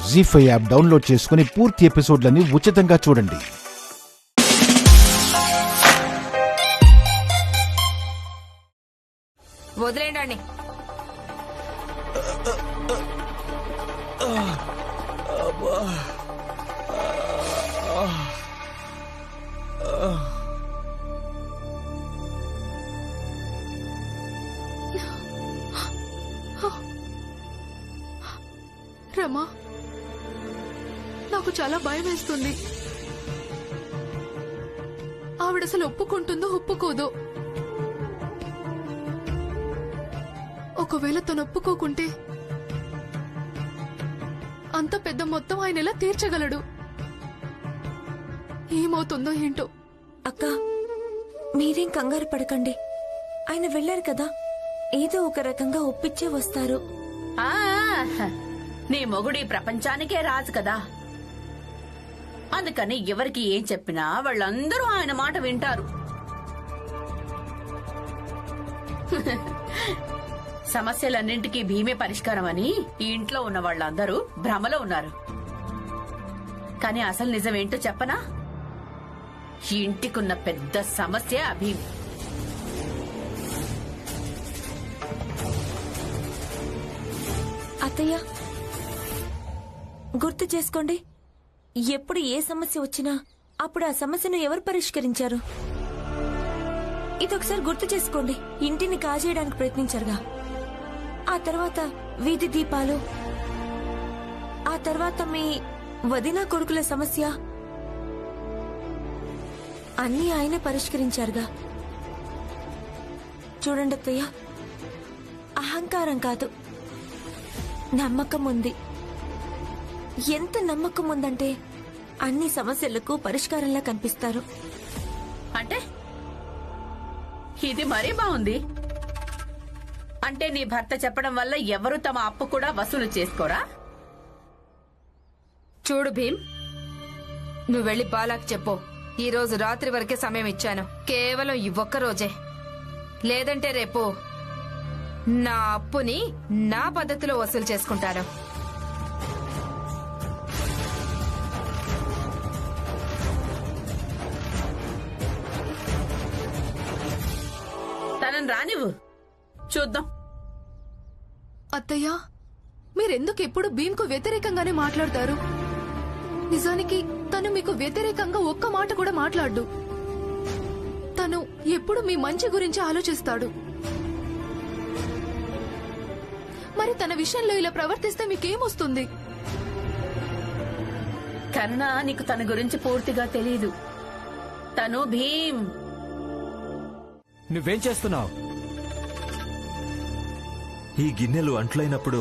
జీ5 app download చేసుకుని పూర్తి ఎపిసోడ్లని ఉచితంగా చూడండి. వదిలేండి. రమా, నాకు చాలా భయం వేస్తుంది. ఆవిడసలు ఒప్పుకుంటుందో ఒప్పుకోదో. ఒకవేళ తను ఒప్పుకోకుంటే అంత పెద్ద మొత్తం ఆయన ఎలా తీర్చగలడు? ఏమవుతుందో ఏంటో. అక్క, మీరేం కంగారు పడకండి. ఆయన వెళ్లారు కదా, ఏదో ఒక రకంగా ఒప్పించే వస్తారు. నీ మొగుడి ప్రపంచానికే రాజు కదా, అందుకని ఎవరికి ఏం చెప్పినా వాళ్ళందరూ ఆయన మాట వింటారు. సమస్యలన్నింటికీ భీమే పరిష్కారం అని ఈ ఇంట్లో ఉన్న వాళ్ళందరూ భ్రమలో ఉన్నారు. కానీ అసలు నిజమేంటో చెప్పనా? ఈ ఇంటికున్న పెద్ద సమస్య ఆ భీమ్. అత్తయ్య, గుర్తు చేసుకోండి, ఎప్పుడు ఏ సమస్య వచ్చినా అప్పుడు ఆ సమస్యను ఎవరు పరిష్కరించారు? ఇదొకసారి గుర్తు చేసుకోండి. ఇంటిని కాజేయడానికి ప్రయత్నించారుగా, ఆ తర్వాత వీధి దీపాలు, ఆ తర్వాత మీ వదిన కొడుకుల సమస్య, అన్నీ ఆయనే పరిష్కరించారుగా. చూడండి అత్తయ్య, అహంకారం కాదు, నమ్మకం ఉంది. ఎంత నమ్మకం ఉందంటే అన్ని సమస్యలకు పరిష్కారంలా కనిపిస్తారు. అంటే ఇది మరీ బాగుంది. అంటే నీ భర్త చెప్పడం వల్ల ఎవరు తమ అప్పు కూడా వసూలు చేసుకోరా? చూడు భీమ్, నువ్వు వెళ్లి బాలాకి చెప్పు, ఈ రోజు రాత్రి వరకే సమయం ఇచ్చాను, కేవలం ఈ ఒక్క రోజే. లేదంటే రేపు నా అప్పుని నా పద్ధతిలో వసూలు చేసుకుంటాను. తనని రానివ్వు, చూద్దాం. అత్తయ్య, మీరెందుకు ఎప్పుడు భీమ్కు వ్యతిరేకంగానే మాట్లాడతారు? నిజానికి తను మీకు వ్యతిరేకంగా ఒక్క మాట కూడా మాట్లాడు. తను ఎప్పుడు మీ మంచి గురించి ఆలోచిస్తాడు. మరి తన విషయంలో ఇలా ప్రవర్తిస్తే మీకేమొస్తుంది? కన్నా, నీకు తన గురించి పూర్తిగా తెలీదు. తను భీమ్. నువ్వేం చేస్తున్నావు? ఈ గిన్నెలు అంట్లైనప్పుడు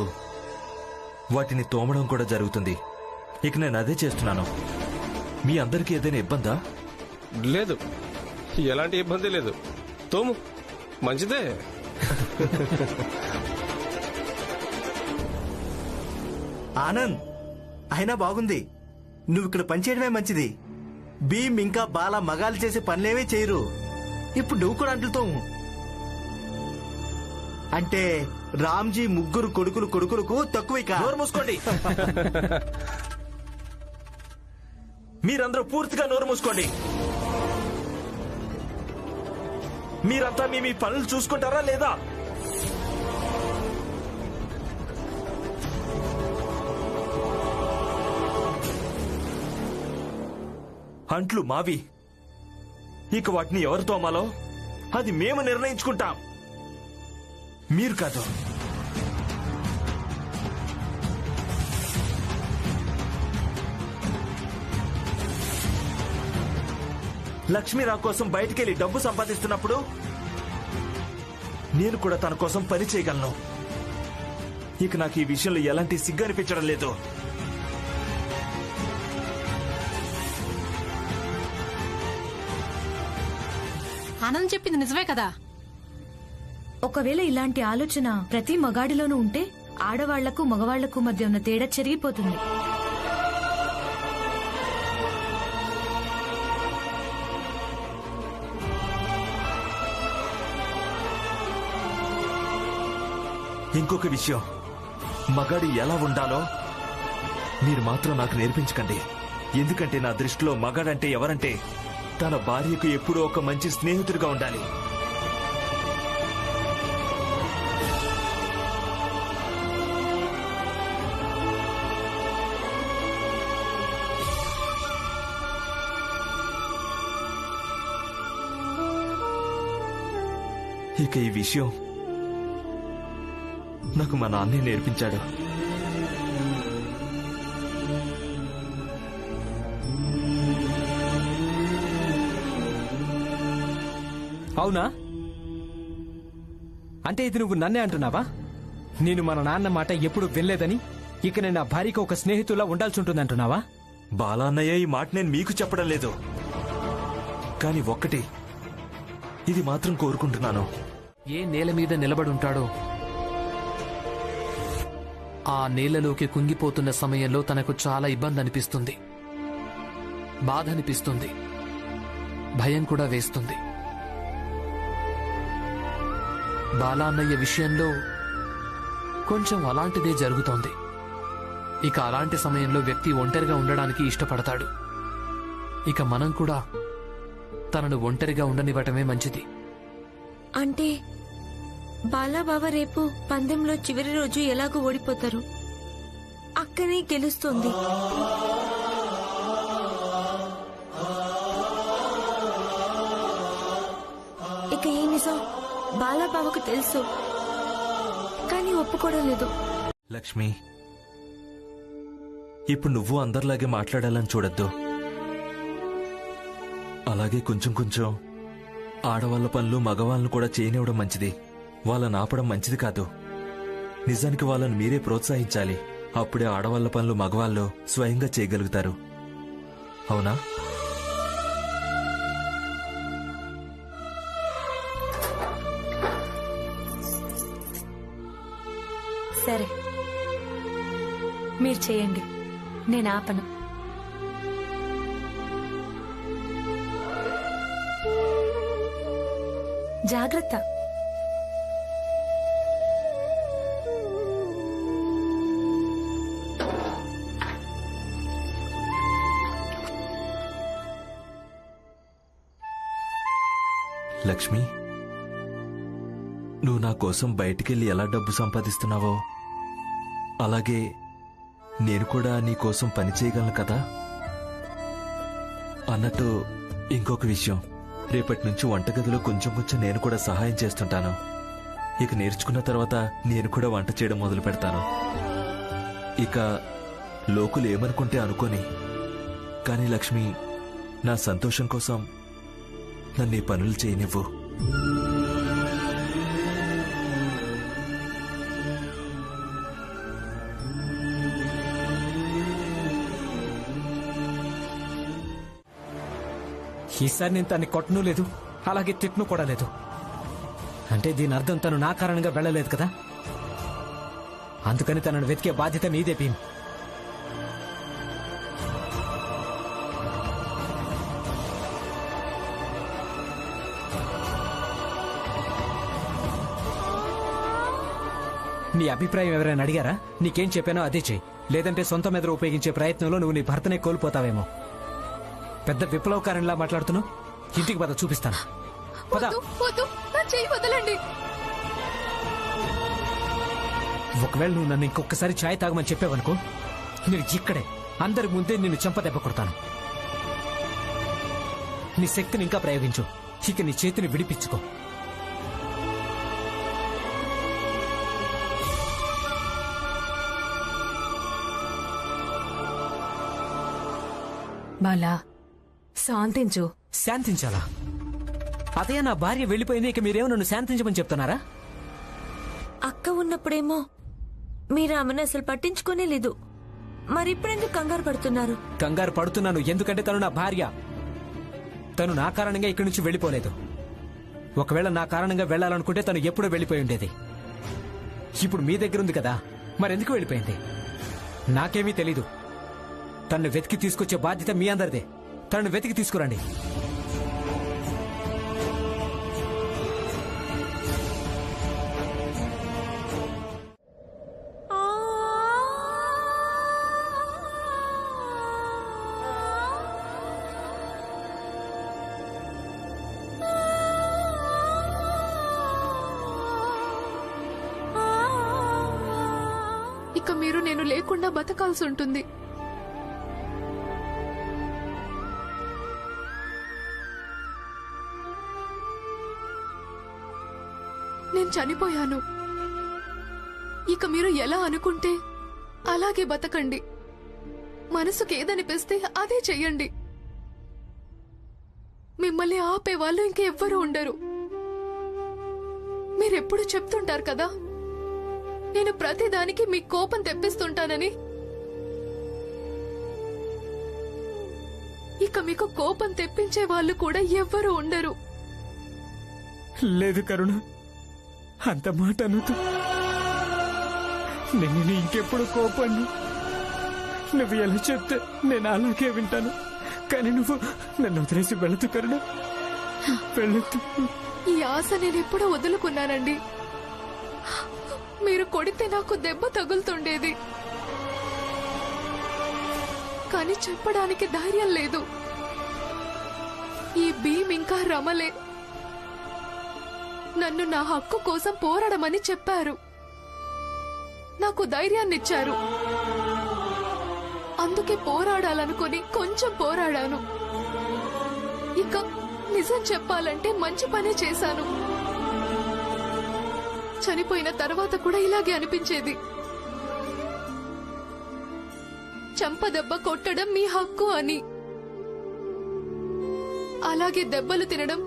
వాటిని తోమడం కూడా జరుగుతుంది. ఇక నేను అదే చేస్తున్నాను. మీ అందరికీ ఏదైనా ఇబ్బందా? లేదు, ఎలాంటి ఇబ్బంది లేదు. తోము, మంచిదే. ఆనంద్, అయినా బాగుంది. నువ్వు ఇక్కడ పనిచేయడమే మంచిది. భీమ్ ఇంకా బాల మగాలు చేసే పనులేవే చేయరు. ఇప్పుడు నువ్వు కూడా అంటులతో అంటే రామ్జీ ముగ్గురు కొడుకులకు తక్కువ. నోరు మూసుకోండి. మీరందరూ పూర్తిగా నోరు మూసుకోండి. మీరంతా మీ పనులు చూసుకుంటారా లేదా? అంట్లు మావి. ఇక వాటిని ఎవరు తోమాలో అది మేము నిర్ణయించుకుంటాం, మీరు కాదు. లక్ష్మీరావు కోసం బయటికెళ్లి డబ్బు సంపాదిస్తున్నప్పుడు నేను కూడా తన కోసం పని చేయగలను. ఇక నాకు ఈ విషయంలో ఎలాంటి సిగ్గు అనిపించడం లేదు. ఆనంద్ చెప్పింది నిజమే కదా. ఒకవేళ ఇలాంటి ఆలోచన ప్రతి మగాడిలోనూ ఉంటే ఆడవాళ్లకు మగవాళ్లకు మధ్య ఉన్న తేడా చెరిగిపోతుంది. ఇంకొక విషయం, మగాడి ఎలా ఉండాలో మీరు మాత్రం నాకు నేర్పించకండి. ఎందుకంటే నా దృష్టిలో మగాడంటే ఎవరంటే తన భార్యకు ఎప్పుడూ ఒక మంచి స్నేహితుడిగా ఉండాలి. ఇక ఈ విషయం నాకు మా నాన్నే నేర్పించాడు. అవునా? అంటే ఇది నువ్వు నన్నే అంటున్నావా? నేను మన నాన్న మాట ఎప్పుడు వినలేదని ఇక నేను నా భార్యకు ఒక స్నేహితుల్లా ఉండాల్సి ఉంటుందంటున్నావా? బాలా అన్నయ్య, ఈ మాట నేను మీకు చెప్పడం లేదు. కానీ ఒక్కటి ఇది మాత్రం కోరుకుంటున్నాను. ఏ నేల మీద నిలబడుంటాడో ఆ నేలలోకి కుంగిపోతున్న సమయంలో తనకు చాలా ఇబ్బంది అనిపిస్తుంది, బాధ అనిపిస్తుంది, భయం కూడా వేస్తుంది. బాలా అన్నయ్య విషయంలో కొంచెం అలాంటిదే జరుగుతోంది. ఇక అలాంటి సమయంలో వ్యక్తి ఒంటరిగా ఉండడానికి ఇష్టపడతాడు. ఇక మనం కూడా తనను ఒంటరిగా ఉండనివ్వటమే మంచిది. అంటే బాలాబావ రేపు పందెంలో చివరి రోజు ఎలాగో ఓడిపోతారు, అక్కనే గెలుస్తుంది. ఇక ఏ నిజం బాలాబావకు తెలుసు, కానీ ఒప్పుకోవడం లేదు. లక్ష్మి, ఇప్పుడు నువ్వు అందరిలాగే మాట్లాడాలని చూడొద్దు. అలాగే కొంచెం కొంచెం ఆడవాళ్ల పనులు మగవాళ్ళను కూడా చేయనివ్వడం మంచిది. వాళ్ళని ఆపడం మంచిది కాదు. నిజానికి వాళ్ళని మీరే ప్రోత్సహించాలి. అప్పుడే ఆడవాళ్ల పనులు మగవాళ్ళు స్వయంగా చేయగలుగుతారు. అవునా? సరే, మీరు చేయండి, నేను ఆపను. జాగ్రత్త. లక్ష్మి, నువ్వు నా కోసం బయటికెళ్ళి ఎలా డబ్బు సంపాదిస్తున్నావో అలాగే నేను కూడా నీ కోసం పని చేయగలను కదా. అన్నట్టు ఇంకొక విషయం, రేపటి నుంచి వంటగదిలో కొంచెం కొంచెం నేను కూడా సహాయం చేస్తుంటాను. ఇక నేర్చుకున్న తర్వాత నేను కూడా వంట చేయడం మొదలు పెడతాను. ఇక లోకులు ఏమనుకుంటే అనుకోని, కానీ లక్ష్మి, నా సంతోషం కోసం నన్ను ఈ పనులు చేయనివ్వు. ఈసారి నేను తన్ని కొట్టను లేదు, అలాగే తిట్టును కూడా లేదు. అంటే దీని అర్థం తను నా కారణంగా వెళ్ళలేదు కదా. అందుకని తనను వెతికే బాధ్యత నీదే భీమ్. నీ అభిప్రాయం ఎవరైనా అడిగారా? నీకేం చెప్పానో అదే చెయ్యి. లేదంటే సొంత మెదడు ఉపయోగించే ప్రయత్నంలో నువ్వు నీ భర్తనే కోల్పోతావేమో. పెద్ద విప్లవకారంలా మాట్లాడుతున్నావు. ఇంటికి పద, చూపిస్తాను. పద. ఒకవేళ నువ్వు నన్ను ఇంకొకసారి ఛాయ్ తాగమని చెప్పావనుకో, నేను ఇక్కడే అందరి ముందే నిన్ను చెంపదెబ్బ కొడతాను. నీ శక్తిని ఇంకా ప్రయోగించు. ఇక నీ చేతిని విడిపించుకో. బాలా, శాంతించు. శాంతించాలా? అదే నా భార్య వెళ్ళిపోయింది, ఇక మీరేమో నన్ను శాంతించమని చెప్తున్నారా? అక్క ఉన్నప్పుడేమో మీరు ఆమెను అసలు పట్టించుకోనే లేదు. మరిప్పుడెందుకు కంగారు పడుతున్నారు? కంగారు పడుతున్నాను ఎందుకంటే తను నా భార్య. తను నా కారణంగా ఇక్కడి నుంచి వెళ్ళిపోలేదు. ఒకవేళ నా కారణంగా వెళ్లాలనుకుంటే తను ఎప్పుడో వెళ్ళిపోయి ఉండేది. ఇప్పుడు మీ దగ్గర ఉంది కదా, మరెందుకు వెళ్ళిపోయింది? నాకేమీ తెలీదు. తనను వెతికి తీసుకొచ్చే బాధ్యత మీ అందరిదే. తనను వెతికి తీసుకురండి. మీరు నేను లేకుండా బతకాల్సి ఉంటుంది. నేను చనిపోయాను. ఇక మీరు ఎలా అనుకుంటే అలాగే బతకండి. మనసుకి ఏదనిపిస్తే అదే చెయ్యండి. మిమ్మల్ని ఆపేవాళ్ళు ఇంకెవ్వరూ ఉండరు. మీరెప్పుడు చెప్తుంటారు కదా, నేను ప్రతిదానికి మీ కోపం తెప్పిస్తుంటానని. ఇక మీకు కోపం తెప్పించే వాళ్ళు కూడా ఎవ్వరూ ఉండరు. లేదు కరుణ, అంత మాట అనొద్దు. నేను ఇంకెప్పుడు కోపడ్ను. నువ్వు ఎలా చెప్తే నేను అలాగే వింటాను. కానీ నువ్వు నన్ను వదిలేసి వెళ్ళదు కరుణ, వెళ్ళొద్దు. ఈ ఆశ నేను ఎప్పుడో వదులుకున్నానండి. మీరు కొడితే నాకు దెబ్బ తగులుతుండేది, కానీ చెప్పడానికి ధైర్యం లేదు. ఈ భీమ్ ఇంకా రమలే నన్ను నా హక్కు కోసం పోరాడమని చెప్పారు. నాకు ధైర్యాన్నిచ్చారు. అందుకే పోరాడాలనుకుని కొంచెం పోరాడాను. ఇక నిజం చెప్పాలంటే మంచి పనే చేశాను. చనిపోయిన తర్వాత కూడా ఇలాగే అనిపించేది. చంపదెబ్బ కొట్టడం మీ హక్కు అని. అలాగే దెబ్బలు తినడం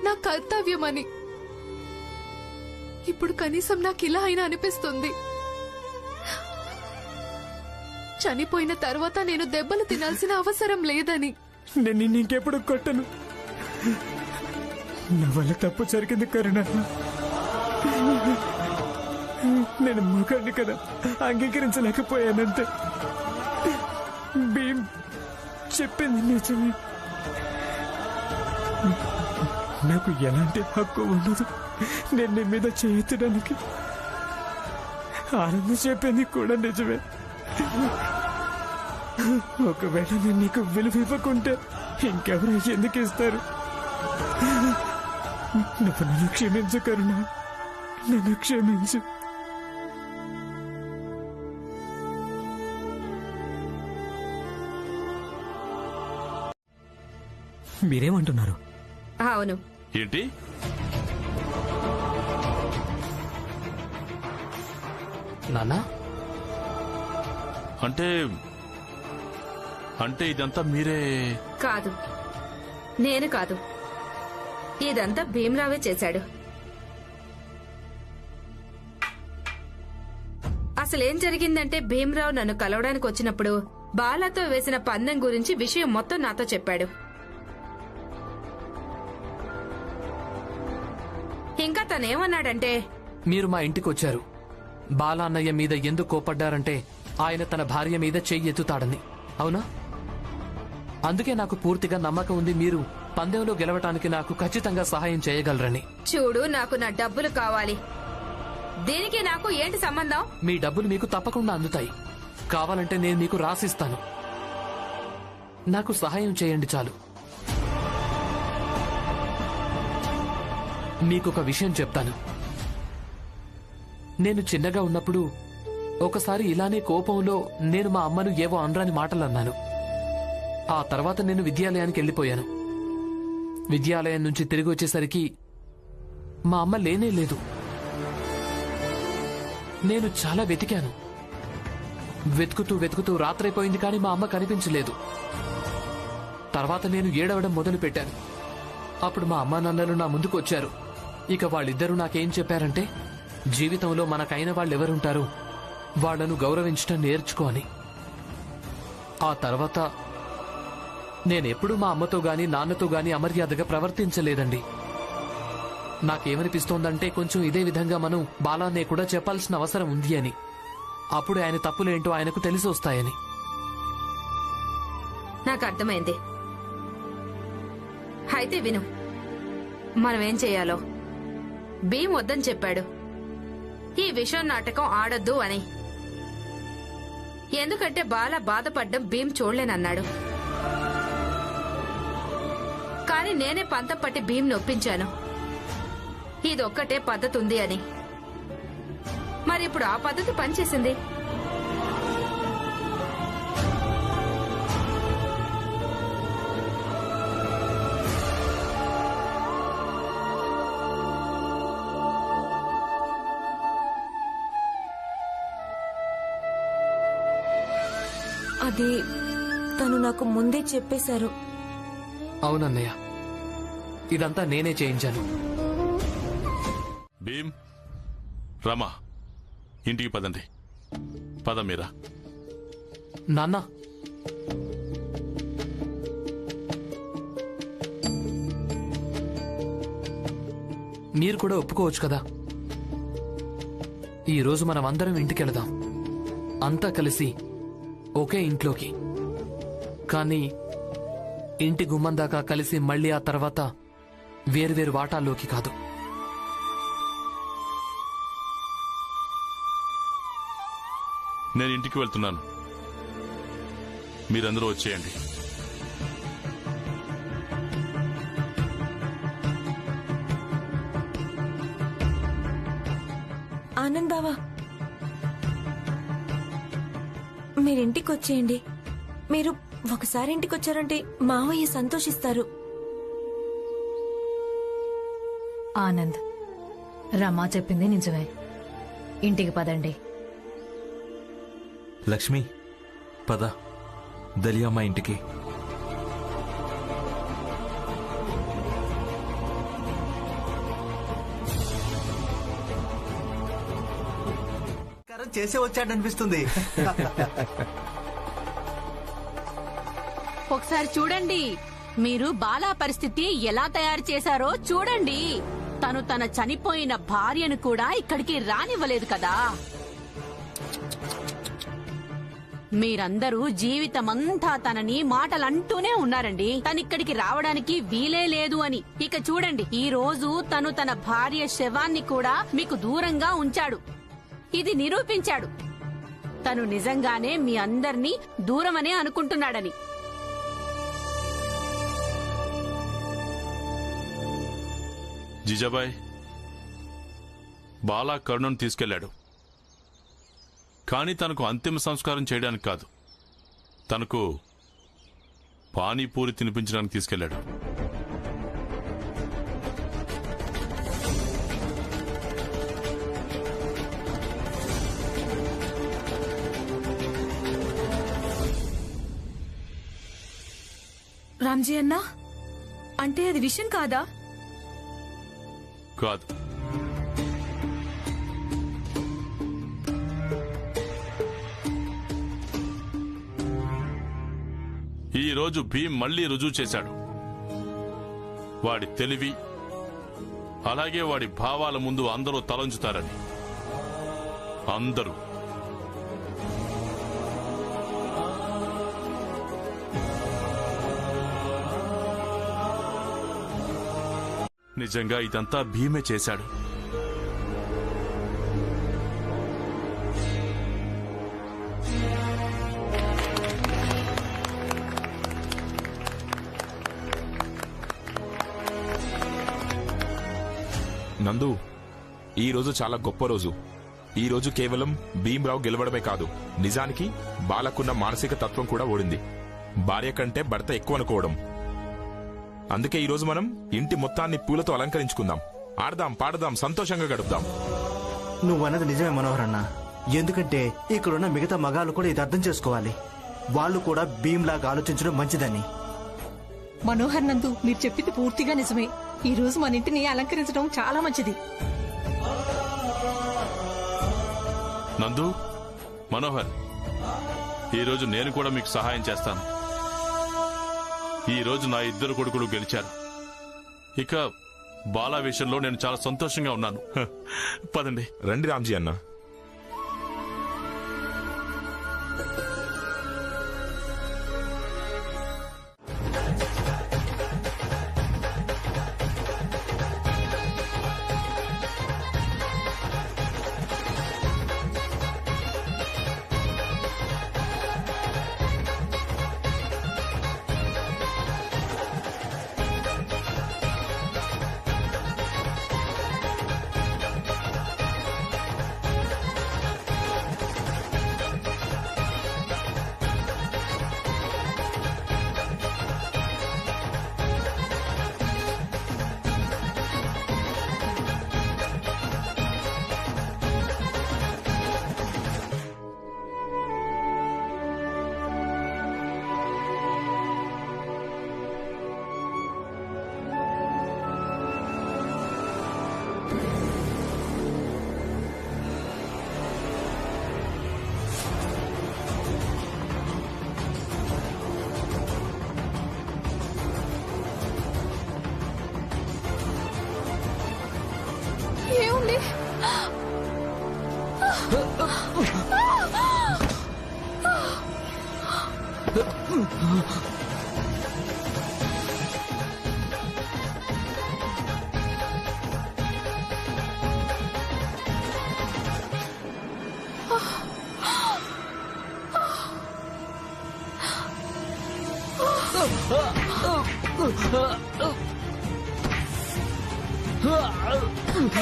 నా కర్తవ్యమని. ఇప్పుడు కనీసం నాకు ఇలా అయినా అనిపిస్తుంది. చనిపోయిన తర్వాత నేను దెబ్బలు తినాల్సిన అవసరం లేదని. నేను ఇంకెప్పుడు కొట్టను. నా వల్ల తప్పు జరిగింది కరుణ. నేను మగాడిని కదా, అంగీకరించలేకపోయానంతే. భీమ్ చెప్పింది నిజమే. నాకు ఎలాంటి హక్కు ఉండదు నేను నీ మీద చేయడానికి. ఆనందం చెప్పింది కూడా నిజమే. ఒకవేళ నేను నీకు విలువ ఇవ్వకుంటే ఇంకెవరు ఎందుకు ఇస్తారు? నువ్వు నన్ను క్షమించు కరుణ, నన్ను క్షమించు. మీరేమంటున్నారు? అవును. ఏంటి? నాన్నా, అంటే ఇదంతా మీరే? కాదు, నేను కాదు. ఇదంతా భీమరావే చేశాడు. అసలేం జరిగిందంటే భీమరావు నన్ను కలవడానికి వచ్చినప్పుడు బాలాతో వేసిన పందెం గురించి విషయం మొత్తం నాతో చెప్పాడు. ఇంకా తనేమన్నాడంటే, మీరు మా ఇంటికి వచ్చారు. బాలా అన్నయ్య మీద ఎందుకు కోపడ్డారంటే ఆయన తన భార్య మీద చెయ్యి ఎత్తుతాడని. అవునా? అందుకే నాకు పూర్తిగా నమ్మకం ఉంది మీరు పందెంలో గెలవటానికి నాకు ఖచ్చితంగా సహాయం చేయగలరని. చూడు, నాకు నా డబ్బులు కావాలి. దీనికి నాకు ఏంటి సంబంధం? మీ డబ్బులు మీకు తప్పకుండా అందుతాయి. కావాలంటే నేను మీకు రాసిస్తాను. నాకు సహాయం చేయండి చాలు. మీకొక విషయం చెప్తాను. నేను చిన్నగా ఉన్నప్పుడు ఒకసారి ఇలానే కోపంలో నేను మా అమ్మను ఏవో అనరాని మాటలు అన్నాను. ఆ తర్వాత నేను విద్యాలయానికి వెళ్ళిపోయాను. విద్యాలయం నుంచి తిరిగి వచ్చేసరికి మా అమ్మ లేనే లేదు. నేను చాలా వెతికాను. వెతుకుతూ రాత్రైపోయింది, కానీ మా అమ్మ కనిపించలేదు. తర్వాత నేను ఏడవడం మొదలు పెట్టాను. అప్పుడు మా అమ్మా నాన్నలు నా ముందుకు వచ్చారు. ఇక వాళ్ళిద్దరూ నాకేం చెప్పారంటే, జీవితంలో మనకైన వాళ్ళెవరుంటారు, వాళ్లను గౌరవించడం నేర్చుకో అని. ఆ తర్వాత నేనెప్పుడూ మా అమ్మతో గాని నాన్నతో గాని అమర్యాదగా ప్రవర్తించలేదండి. నాకేమనిపిస్తోందంటే కొంచెం ఇదే విధంగా మనం బాలాన్నే కూడా చెప్పాల్సిన అవసరం ఉంది అని. అప్పుడు ఆయన తప్పులేంటో ఆయనకు తెలిసి వస్తాయని. నాకు అర్థమైంది. అయితే విను, మనమేం చెయ్యాలో. భీమ్ వద్దని చెప్పాడు ఈ విషయం నాటకం ఆడొద్దు అని. ఎందుకంటే బాల బాధపడ్డం భీమ్ చూడలేనన్నాడు. కానీ నేనే పంతం పట్టి భీమ్ నొప్పించాను ఇదొక్కటే పద్ధతి ఉంది అని. మరి ఇప్పుడు ఆ పద్ధతి పనిచేసింది. అది తను నాకు ముందే చెప్పేశారు. అవునన్నయ్య, ఇదంతా నేనే చేయించాను. భీమ్, రమా, ఇంటికి పదండి. పద మీరా. నాన్న, మీరు కూడా ఒప్పుకోవచ్చు కదా. ఈ రోజు మనం అందరం ఇంటికెళదాం, అంతా కలిసి ఒకే ఇంట్లోకి. కానీ ఇంటి గుమ్మం దాకా కలిసి మళ్ళీ ఆ తర్వాత వేరువేరు వాటాల్లోకి కాదు. నేను ఇంటికి వెళ్తున్నాను, మీరందరూ వచ్చేయండి. ఆనంద్ బావా, మీరింటికి వచ్చేయండి. మీరు ఒకసారి ఇంటికి వచ్చారంటే మావయ్య సంతోషిస్తారు. ఆనంద్, రమా చెప్పింది నిజమే. ఇంటికి పదండి. లక్ష్మి, పద దలియమ్మ ఇంటికి. చేసే వచ్చాడనిపిస్తుంది. ఒకసారి చూడండి, మీరు బాలా పరిస్థితి ఎలా తయారు చేశారో చూడండి. తను తన చనిపోయిన భార్యను కూడా ఇక్కడికి రానివ్వలేదు కదా. మీరందరూ జీవితమంతా తనని మాటలంటూనే ఉన్నారండి, తనిక్కడికి రావడానికి వీలే లేదు అని. ఇక చూడండి, ఈ రోజు తను తన భార్య శవాన్ని కూడా మీకు దూరంగా ఉంచాడు. ఇది నిరూపించాడు తను నిజంగానే మీ అందర్నీ దూరమనే అనుకుంటున్నాడని. జిజాబాయ్, బాలా కరుణను తీసుకెళ్లాడు. కానీ తనకు అంతిమ సంస్కారం చేయడానికి కాదు, తనకు పానీపూరి తినిపించడానికి తీసుకెళ్లాడు. రామ్జీ అన్నా, అంటే అది విషయం కాదా? కాదు. ఈ రోజు భీమ్ మళ్లీ రుజువు చేశాడు. వాడి తెలివి అలాగే వాడి భావాల ముందు అందరూ తలంచుతారని. అందరూ. నిజంగా ఇదంతా భీమే చేశాడు. నందు, ఈ రోజు చాలా గొప్ప రోజు. ఈ రోజు కేవలం భీమ్రావు గెలవడమే కాదు, నిజానికి బాలకున్న మానసిక తత్వం కూడా ఓడింది. భార్య కంటే భర్త ఎక్కువ అనుకోవడం. అందుకే ఈ రోజు మనం ఇంటి మొత్తాన్ని పూలతో అలంకరించుకుందాం, ఆడదాం, పాడదాం, సంతోషంగా గడుపుదాం. నువ్వన్నది నిజమే మనోహర్ అన్న. ఎందుకంటే ఇక్కడున్న మిగతా మగాళ్ళు కూడా ఇది అర్థం చేసుకోవాలి. వాళ్ళు కూడా భీమ్లాగా ఆలోచించడం మంచిదని. మనోహర్ నందు, మీరు చెప్పింది పూర్తిగా నిజమే. ఈ రోజు మన ఇంటిని అలంకరించడం చాలా మంచిది. నందు, మనోహర్, ఈరోజు నేను కూడా మీకు సహాయం చేస్తాను. ఈ రోజు నా ఇద్దరు కొడుకులు గెలిచారు. ఇక బాలా విషయంలో నేను చాలా సంతోషంగా ఉన్నాను. పదండి. రండి రామ్జీ అన్న.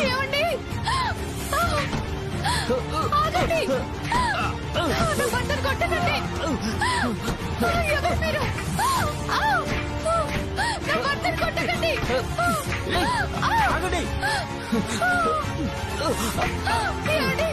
ఏమండి? ఆగండి! నా భర్తను కొట్టకండి! ఎవరు మీరు? నా భర్తను కొట్టకండి! ఆగండి! ఏమండి?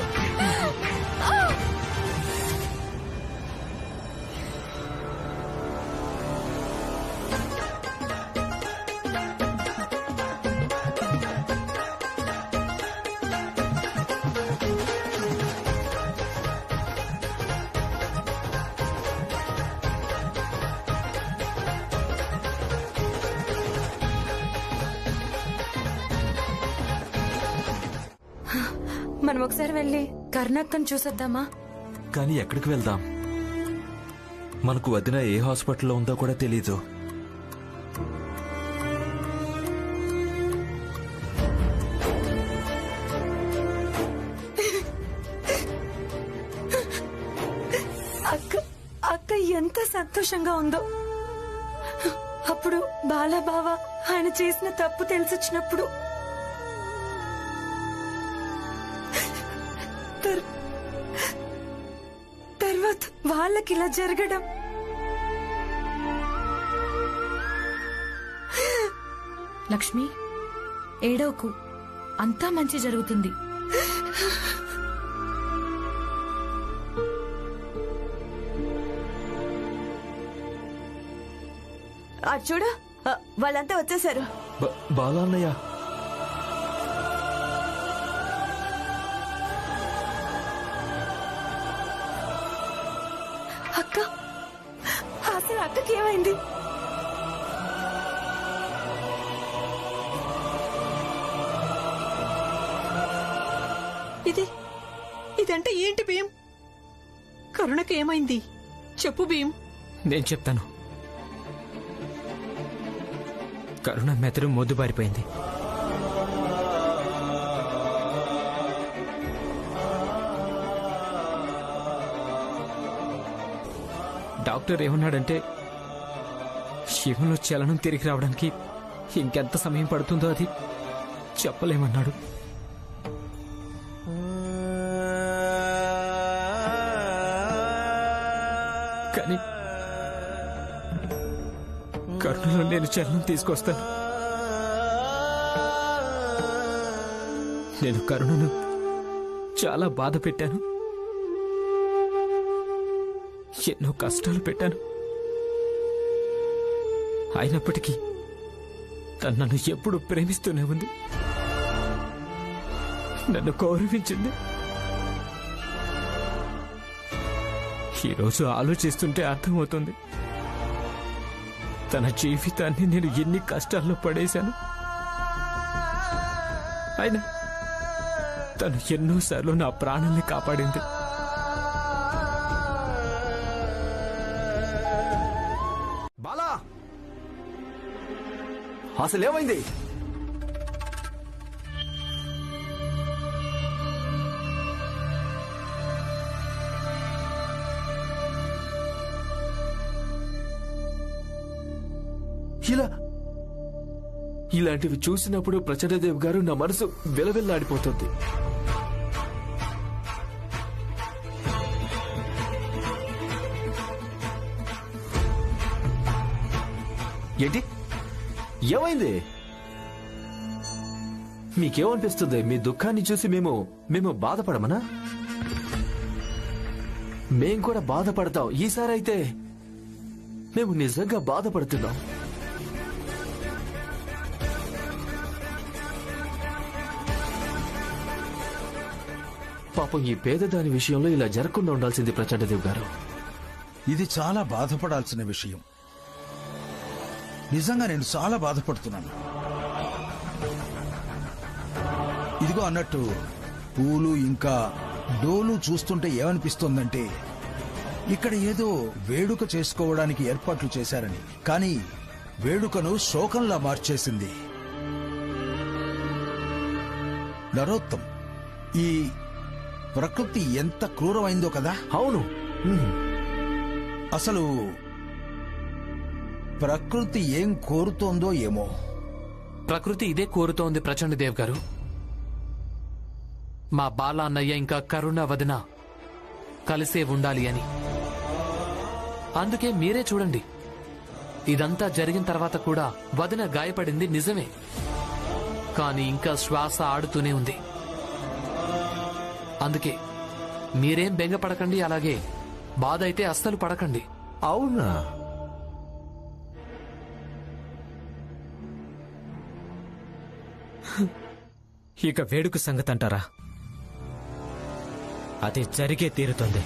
మనం ఒకసారి వెళ్ళి కర్ణక్కను చూసొద్దామా? కానీ ఎక్కడికి వెళ్దాం? మనకు వదిన ఏ హాస్పిటల్లో ఉందో కూడా తెలీదు. అక్క ఎంత సంతోషంగా ఉందో. అప్పుడు బాలాబావ ఆయన చేసిన తప్పు తెలిసొచ్చినప్పుడు తర్వాత వాళ్ళకి ఇలా జరగడం. లక్ష్మి, ఏడవకు, అంతా మంచి జరుగుతుంది. చూడు, వాళ్ళంతా వచ్చేసారు. బాలా అన్నయ్య, అక్క, అసలు అక్కకి ఏమైంది? ఇదంటే ఏంటి భీం? కరుణకి ఏమైంది చెప్పు భీం. నేను చెప్తాను. కరుణ మెదడు మొద్దుబారిపోయింది. డాక్టర్ ఏమన్నాడంటే శివంలో చలనం తిరిగి రావడానికి ఇంకెంత సమయం పడుతుందో అది చెప్పలేమన్నాడు. కానీ కరుణలో నేను చలనం తీసుకొస్తాను. నేను కరుణను చాలా బాధ పెట్టాను, ఎన్నో కష్టాలు పెట్టాను. అయినప్పటికీ తను నన్ను ఎప్పుడు ప్రేమిస్తూనే ఉంది, నన్ను గౌరవించింది. ఈరోజు ఆలోచిస్తుంటే అర్థమవుతుంది తన జీవితాన్ని నేను ఎన్ని కష్టాల్లో పడేశాను. అయినా తను ఎన్నోసార్లు నా ప్రాణాన్ని కాపాడింది. బాలా, అసలేమైంది? ఇలాంటివి చూసినప్పుడు ప్రచండదేవ్ గారు నా మనసు విలవిల్లాడిపోతుంది. ఏంటి ఏమైంది? మీకేమనిపిస్తుంది? మీ దుఃఖాన్ని చూసి మేము బాధపడమనా? మేం కూడా బాధపడతాం. ఈసారైతే మేము నిజంగా బాధపడుతున్నాం. పాపం ఈ పేదదాని విషయంలో ఇలా జరగకుండా ఉండాల్సింది ప్రచండదేవ్ గారు. ఇది చాలా బాధపడాల్సిన విషయం. నిజంగా నేను చాలా బాధపడుతున్నాను. ఇదిగో అన్నట్టు పూలు ఇంకా డోలు చూస్తుంటే ఏమనిపిస్తోందంటే ఇక్కడ ఏదో వేడుక చేసుకోవడానికి ఏర్పాట్లు చేశారని, కానీ వేడుకను శోకంలా మార్చేసింది. నరోత్తం, ఈ ప్రకృతి ఎంత క్రూరమైందో కదా. అవును. అసలు ప్రకృతి ఏం కోరుతోందో ఏమో. ప్రకృతి ఇదే కోరుతోంది ప్రచండదేవ్ గారు. మా బాల అన్నయ్య ఇంకా కరుణ వదిన కలిసే ఉండాలి అని. అందుకే మీరే చూడండి, ఇదంతా జరిగిన తర్వాత కూడా వదిన గాయపడింది నిజమే, కానీ ఇంకా శ్వాస ఆడుతూనే ఉంది. అందుకే మీరేం బెంగపడకండి, అలాగే బాధ అయితే అస్సలు పడకండి. అవునా? ఇక వేడుక సంగతి అంటారా? అది జరిగే తీరుతుంది.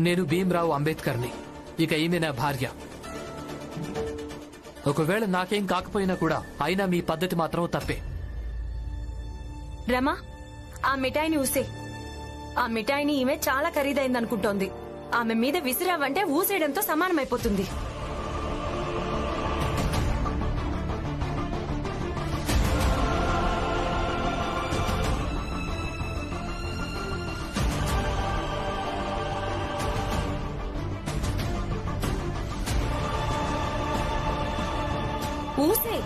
నేను భీమ్రావు అంబేద్కర్ని. ఇక ఈమె నా భార్య. ఒకవేళ నాకేం కాకపోయినా కూడా అయినా మీ పద్ధతి మాత్రం తప్పే. రమా, ఆ మిఠాయిని ఊసే. ఆ మిఠాయిని ఈమె చాలా ఖరీదైందనుకుంటోంది. ఆమె మీద విసిరావంటే ఊసేయడంతో సమానమైపోతుంది. ఊసే.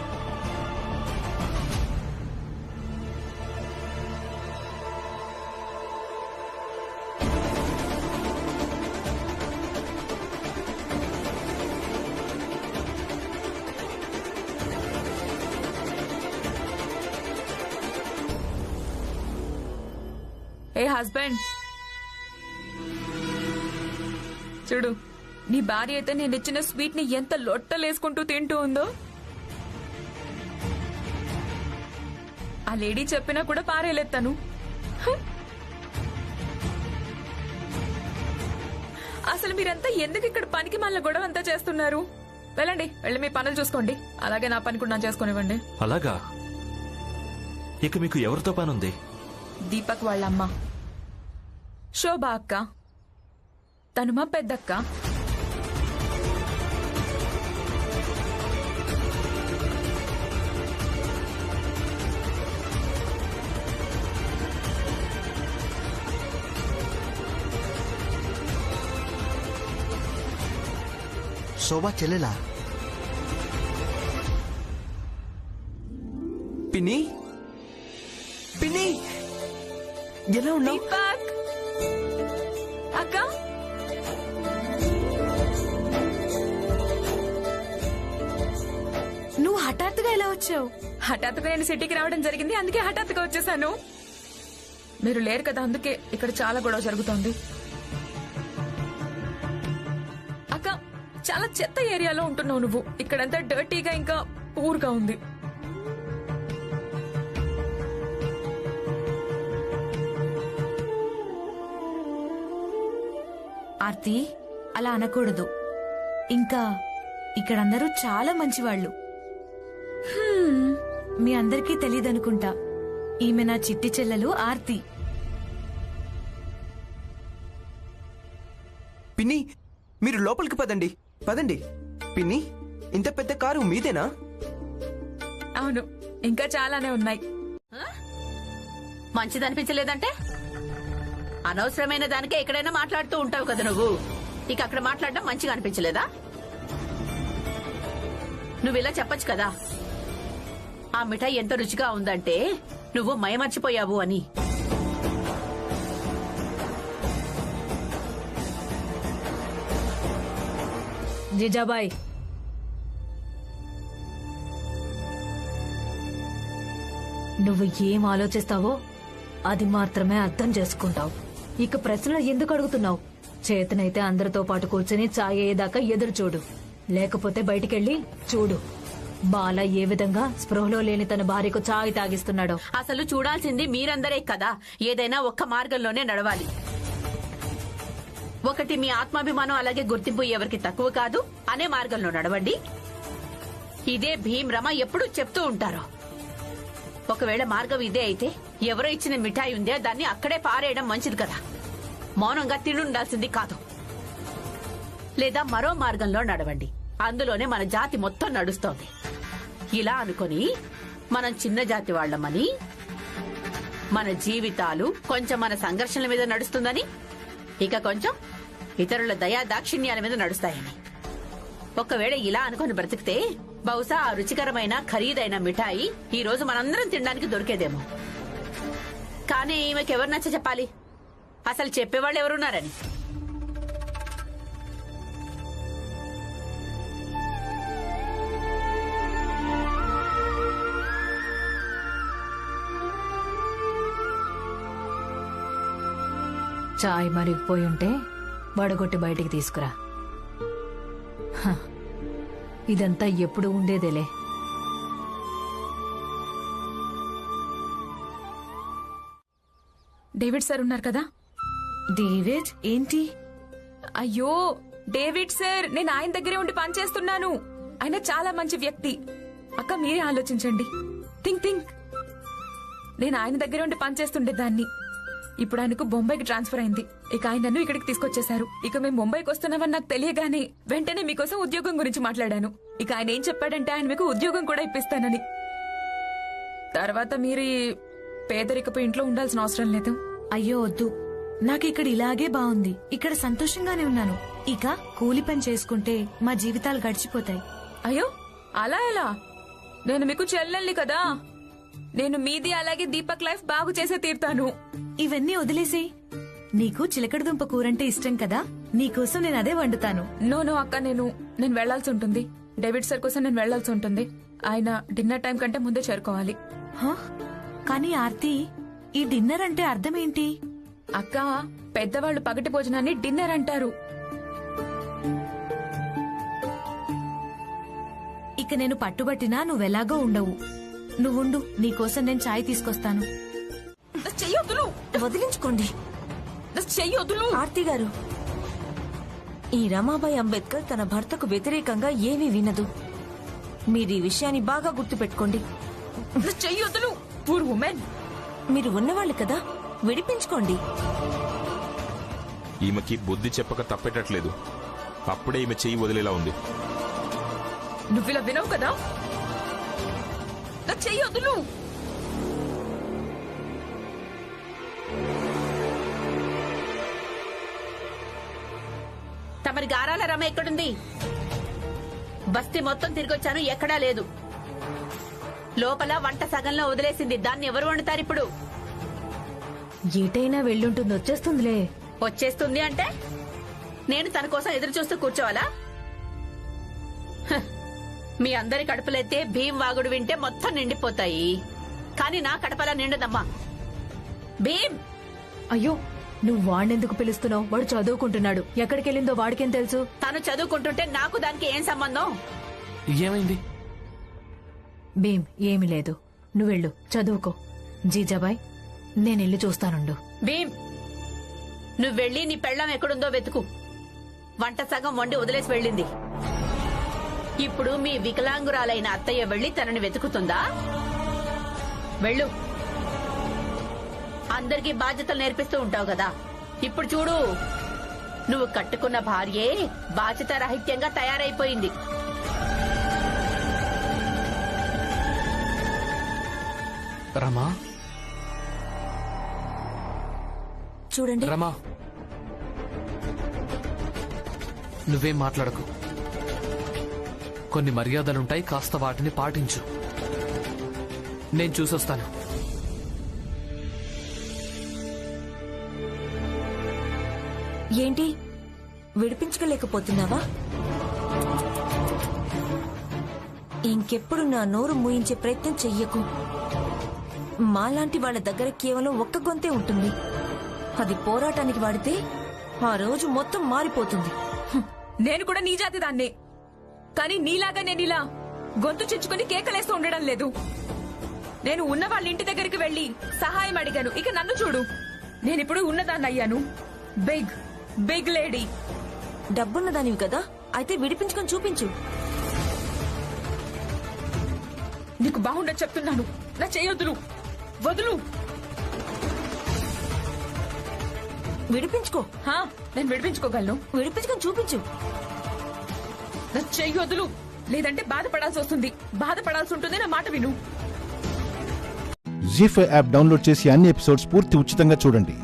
ఏ హస్బెండ్, చూడు, నీ భార్య అయితే నేను ఇచ్చిన స్వీట్ ని ఎంత లొట్టలేసుకుంటూ తింటూ ఉందో. ఆ లేడీ చెప్పినా కూడా పారేలేస్తాను. అసలు మీరంతా ఎందుకు ఇక్కడ పనికి మళ్ళీ గొడవ అంతా చేస్తున్నారు? వెళ్ళండి, వెళ్ళి మీ పనులు చూసుకోండి. అలాగే నా పని కూడా నా చేసుకునివ్వండి. అలాగా? ఇక మీకు ఎవరితో పనుంది? దీపక్ వాళ్ళమ్మ శోభా అక్క, తను మా పెద్దక్క. శోభా చెల్లెలా? పిన్ని, పిన్ని, ఎలా ఉన్నావు? దీపక్ అక్క, నువ్వు హఠాత్తుగా ఎలా వచ్చావు? హఠాత్తుగా నేను సిటీకి రావడం జరిగింది, అందుకే హఠాత్తుగా వచ్చేసాను. మీరు లేరు కదా, అందుకే ఇక్కడ చాలా గొడవ జరుగుతోంది. అక్క, చాలా చెత్త ఏరియాలో ఉంటున్నావు నువ్వు. ఇక్కడంతా డర్టీగా ఇంకా పూర్గా ఉంది. ఆర్తి, అలా అనకూడదు. ఇంకా ఇక్కడందరూ చాలా మంచివాళ్లు. మీ అందరికీ తెలీదనుకుంటా, ఈమె నా చిట్టి చెల్లెలు ఆర్తి. పిన్ని, మీరు లోపలికి పదండి, పదండి. పిన్ని, ఇంత పెద్ద కారు మీదేనా? అవును, ఇంకా చాలానే ఉన్నాయి. మంచిదనిపించలేదంటే అనవసరమైన దానికే ఎక్కడైనా మాట్లాడుతూ ఉంటావు కదా నువ్వు. ఇక అక్కడ మాట్లాడడం మంచిగా అనిపించలేదా? నువ్వు ఇలా చెప్పొచ్చు కదా, ఆ మిఠాయి ఎంత రుచిగా ఉందంటే నువ్వు మయమర్చిపోయావు అని. జీజాబాయ్, నువ్వు ఏం ఆలోచిస్తావో అది మాత్రమే అర్థం చేసుకుంటావు. ఇక ప్రశ్నలు ఎందుకు అడుగుతున్నావు? చేతనైతే అందరితో పాటు కూర్చొని చాయ్ అయ్యేదాకా ఎదురు చూడు, లేకపోతే బయటికెళ్ళి చూడు బాల ఏ విధంగా స్పృహలో లేని తన భార్యకు చాయ్ తాగిస్తున్నాడో. అసలు చూడాల్సింది మీరందరే కదా. ఏదైనా ఒక్క మార్గంలోనే నడవాలి. ఒకటి మీ ఆత్మాభిమానం, అలాగే గుర్తింపు ఎవరికి తక్కువ కాదు అనే మార్గంలో నడవండి. ఇదే భీమ్ రమ ఎప్పుడూ చెప్తూ ఉంటారు. ఒకవేళ మార్గం ఇదే అయితే ఎవరో ఇచ్చిన మిఠాయి ఉందే దాన్ని అక్కడే పారేయడం మంచిది కదా. మౌనంగా తినుండాల్సింది కాదు. లేదా మరో మార్గంలో నడవండి, అందులోనే మన జాతి మొత్తం నడుస్తోంది. ఇలా అనుకొని మనం చిన్న జాతి వాళ్లమని, మన జీవితాలు కొంచెం మన సంఘర్షణల మీద నడుస్తుందని, ఇక కొంచెం ఇతరుల దయా దాక్షిణ్యాల మీద నడుస్తాయని. ఒకవేళ ఇలా అనుకుని బ్రతికితే బహుశా ఆ రుచికరమైన ఖరీదైన మిఠాయి ఈ రోజు మనందరం తినడానికి దొరికేదేమో. కానీ ఈమెకెవరు నచ్చ చెప్పాలి? అసలు చెప్పేవాళ్ళు ఎవరున్నారని. చాయ్ మరిగిపోయి ఉంటే వడగొట్టి బయటికి తీసుకురా. హ, ఇదంతా ఎప్పుడు ఉండేదేలే. డేవిడ్ సార్ ఉన్నారు కదా? డేవిడ్ ఏంటి? అయ్యో డేవిడ్ సార్, నేను ఆయన దగ్గరే ఉండి పనిచేస్తున్నాను. ఆయన చాలా మంచి వ్యక్తి. అక్క మీరే ఆలోచించండి. థింక్. నేను ఆయన దగ్గరే ఉండి పనిచేస్తుండేదాన్ని. ఇప్పుడు ఆయనకు బొంబాయికి ట్రాన్స్ఫర్ అయింది. ఇక ఆయన నన్ను ఇక్కడికి తీసుకొచ్చేశారు. ఇక మేము ముంబైకి వస్తున్నామని నాకు తెలియగానే వెంటనే మీకోసం ఉద్యోగం గురించి మాట్లాడాను. ఇక ఆయన ఏం చెప్పాడంటే ఆయన మీకు ఉద్యోగం కూడా ఇప్పిస్తానని. తర్వాత మీరు పేదరికపు ఇంట్లో ఉండాల్సిన అవసరం లేదు. అయ్యో వద్దు, నాకు ఇక్కడ ఇలాగే బాగుంది. ఇక్కడ సంతోషంగానే ఉన్నాను. ఇక కూలి పని చేసుకుంటే మా జీవితాలు గడిచిపోతాయి. అయ్యో అలా ఎలా? నేను మీకు చెల్లెల్ని కదా. నేను మీది అలాగే దీపక్ లైఫ్ బాగు చేసే తీరుతాను. ఇవన్నీ వదిలేసి, నీకు చిలకడదుంప కూరంటే ఇష్టం కదా, నీకోసం నేను అదే వండుతాను. నో అక్క, నేను వెళ్లాల్సి ఉంటుంది. డేవిడ్ సార్ కోసం నేను వెళ్లాల్సి ఉంటుంది. ఆయన డిన్నర్ టైం కంటే ముందే చేరుకోవాలి. కానీ ఆర్తి, ఈ డిన్నర్ అంటే అర్థం ఏంటి? అక్క, పెద్దవాళ్లు పగటి భోజనాన్ని డిన్నర్ అంటారు. ఇక నేను పట్టుబట్టినా నువ్వెలాగో ఉండవు. నువ్వుండు, నీకోసం నేను చాయ్ తీసుకొస్తాను. చెయ్యొద్దులు, వదిలించుకోండి. చెయ్యొద్దులు. ఆర్తి గారు, ఈ రమాబాయి అంబేద్కర్ తన భర్తకు వ్యతిరేకంగా ఏమీ వినదు. మీరు ఈ విషయాన్ని బాగా గుర్తుపెట్టుకోండి. చెయ్యొద్దులు. పూర్ ఉమెన్, మీరు ఉన్నవాళ్ళు కదా, విడిపించుకోండి. ఈమెకి బుద్ధి చెప్పక తప్పేటట్లేదు. అప్పుడే ఈమె చెయ్యి వదిలేలా ఉంది. నువ్విలా వినవు కదా. చెయ్యొద్దులు. తమరి గారాల రమ ఎక్కడుంది? బస్తీ మొత్తం తిరిగొచ్చాను, ఎక్కడా లేదు. లోపల వంట సగంలో వదిలేసింది. దాన్ని ఎవరు వండుతారు ఇప్పుడు? ఏటైనా వెళ్ళుంటుంది, వచ్చేస్తుందిలే. వచ్చేస్తుంది అంటే నేను తన కోసం ఎదురు చూస్తూ కూర్చోవాలా? హ, మీ అందరి కడుపులైతే భీమ్ వాగుడు వింటే మొత్తం నిండిపోతాయి. కానీ నా కడపలా నిండదమ్మా. భీమ్! అయ్యో, నువ్వు వాణ్ణెందుకు పిలుస్తున్నావు? వాడు చదువుకుంటున్నాడు. ఎక్కడికెళ్ళిందో వాడికేం తెలుసు? తను చదువుకుంటుంటే నాకు దానికి ఏం సంబంధం? ఏమైంది? భీమ్, ఏమీ లేదు. నువ్వెళ్ళు, చదువుకో. జీజాబాయ్, నేనెళ్ళి చూస్తానుండు. భీమ్, నువ్వెళ్ళి నీ పెళ్ళం ఎక్కడుందో వెతుకు. వంట సగం వండి వదిలేసి వెళ్ళింది. ఇప్పుడు మీ వికలాంగురాలైన అత్తయ్య వెళ్లి తనని వెతుకుతుందా? వెళ్ళు. అందరికీ బాధ్యతలు నేర్పిస్తూ ఉంటావు కదా. ఇప్పుడు చూడు, నువ్వు కట్టుకున్న భార్యే బాధ్యత రహిత్యంగా తయారైపోయింది. రమా, చూడండి. రమా, నువ్వేం మాట్లాడకు. కొన్ని మర్యాదలుంటాయి, కాస్త వాటిని పాటించు. నేను చూసొస్తాను. ఏంటి, విడిపించుకోలేకపోతున్నావా? ఇంకెప్పుడు నా నోరు మూయించే ప్రయత్నం చెయ్యకు. మాలాంటి వాళ్ళ దగ్గర కేవలం ఒక్క గొంతే ఉంటుంది. అది పోరాటానికి వాడితే ఆ రోజు మొత్తం మారిపోతుంది. నేను కూడా నీ జాతి దాన్నే, కానీ నీలాగా నేను ఇలా గొంతు చించుకుని కేకలేస్తూ ఉండడం లేదు. నేను ఉన్న వాళ్ళ ఇంటి దగ్గరికి వెళ్లి సహాయం అడిగాను. ఇక నన్ను చూడు, నేనిప్పుడు ఉన్నదాన్ని అయ్యాను. Big big lady. డబ్బున్నదానివి కదా, అయితే విడిపించుకొని చూపించు. నీకు బాగుండదు చెప్తున్నాను. నా చేయొద్దులు, వదులు. విడిపించుకో. నేను విడిపించుకోగలను. విడిపించుకొని చూపించు. నా చెయ్యొద్దులు, లేదంటే బాధపడాల్సి వస్తుంది. బాధపడాల్సి ఉంటుంది. నా మాట విను. జీ5 యాప్ డౌన్లోడ్ చేసి అన్ని ఎపిసోడ్స్ పూర్తి ఉచితంగా చూడండి.